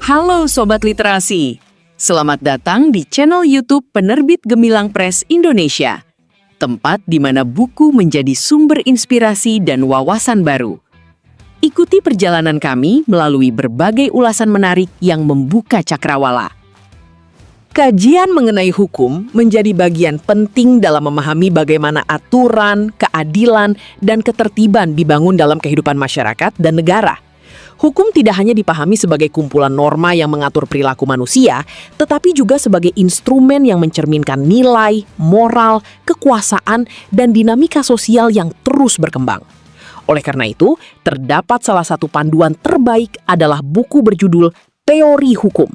Halo Sobat Literasi, selamat datang di channel YouTube Penerbit Gemilang Press Indonesia, tempat di mana buku menjadi sumber inspirasi dan wawasan baru. Ikuti perjalanan kami melalui berbagai ulasan menarik yang membuka cakrawala. Kajian mengenai hukum menjadi bagian penting dalam memahami bagaimana aturan, keadilan, dan ketertiban dibangun dalam kehidupan masyarakat dan negara. Hukum tidak hanya dipahami sebagai kumpulan norma yang mengatur perilaku manusia, tetapi juga sebagai instrumen yang mencerminkan nilai, moral, kekuasaan, dan dinamika sosial yang terus berkembang. Oleh karena itu, terdapat salah satu panduan terbaik adalah buku berjudul Teori Hukum,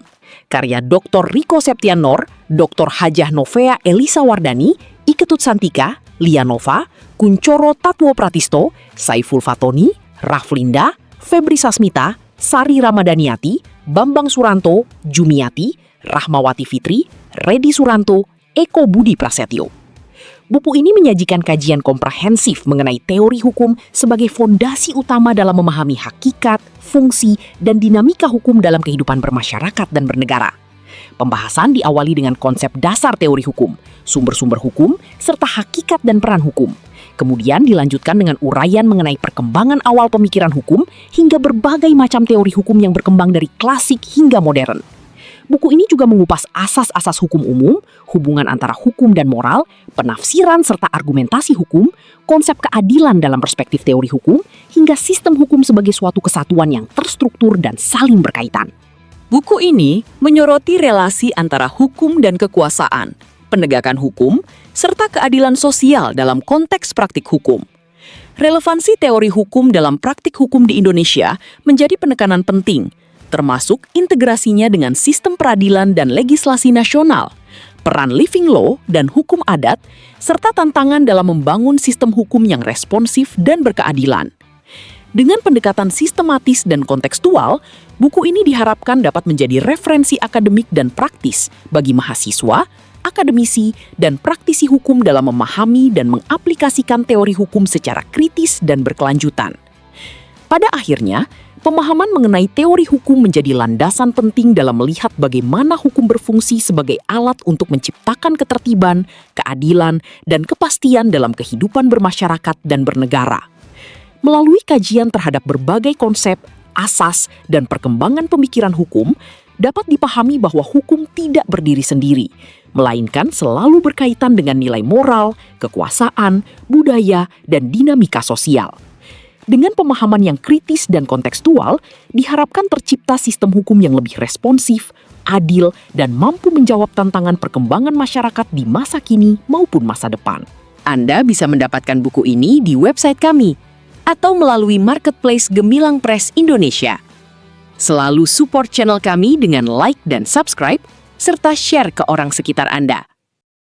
karya Dr. Riko Septianor, Dr. Hajah Novea Elisa Wardani, Iketut Santika, Lianova, Kuncoro Tatwo Pratisto, Saiful Fatoni, Raflinda, Febri Sasmita, Sari Ramadaniati, Bambang Suranto, Jumiati, Rahmawati Fitri, Redi Suranto, Eko Budi Prasetyo. Buku ini menyajikan kajian komprehensif mengenai teori hukum sebagai fondasi utama dalam memahami hakikat, fungsi, dan dinamika hukum dalam kehidupan bermasyarakat dan bernegara. Pembahasan diawali dengan konsep dasar teori hukum, sumber-sumber hukum, serta hakikat dan peran hukum. Kemudian dilanjutkan dengan uraian mengenai perkembangan awal pemikiran hukum hingga berbagai macam teori hukum yang berkembang dari klasik hingga modern. Buku ini juga mengupas asas-asas hukum umum, hubungan antara hukum dan moral, penafsiran serta argumentasi hukum, konsep keadilan dalam perspektif teori hukum, hingga sistem hukum sebagai suatu kesatuan yang terstruktur dan saling berkaitan. Buku ini menyoroti relasi antara hukum dan kekuasaan, penegakan hukum, serta keadilan sosial dalam konteks praktik hukum. Relevansi teori hukum dalam praktik hukum di Indonesia menjadi penekanan penting, termasuk integrasinya dengan sistem peradilan dan legislasi nasional, peran living law dan hukum adat, serta tantangan dalam membangun sistem hukum yang responsif dan berkeadilan. Dengan pendekatan sistematis dan kontekstual, buku ini diharapkan dapat menjadi referensi akademik dan praktis bagi mahasiswa, akademisi, dan praktisi hukum dalam memahami dan mengaplikasikan teori hukum secara kritis dan berkelanjutan. Pada akhirnya, pemahaman mengenai teori hukum menjadi landasan penting dalam melihat bagaimana hukum berfungsi sebagai alat untuk menciptakan ketertiban, keadilan, dan kepastian dalam kehidupan bermasyarakat dan bernegara. Melalui kajian terhadap berbagai konsep, asas, dan perkembangan pemikiran hukum, dapat dipahami bahwa hukum tidak berdiri sendiri, melainkan selalu berkaitan dengan nilai moral, kekuasaan, budaya, dan dinamika sosial. Dengan pemahaman yang kritis dan kontekstual, diharapkan tercipta sistem hukum yang lebih responsif, adil, dan mampu menjawab tantangan perkembangan masyarakat di masa kini maupun masa depan. Anda bisa mendapatkan buku ini di website kami atau melalui marketplace Gemilang Press Indonesia. Selalu support channel kami dengan like dan subscribe, serta share ke orang sekitar Anda.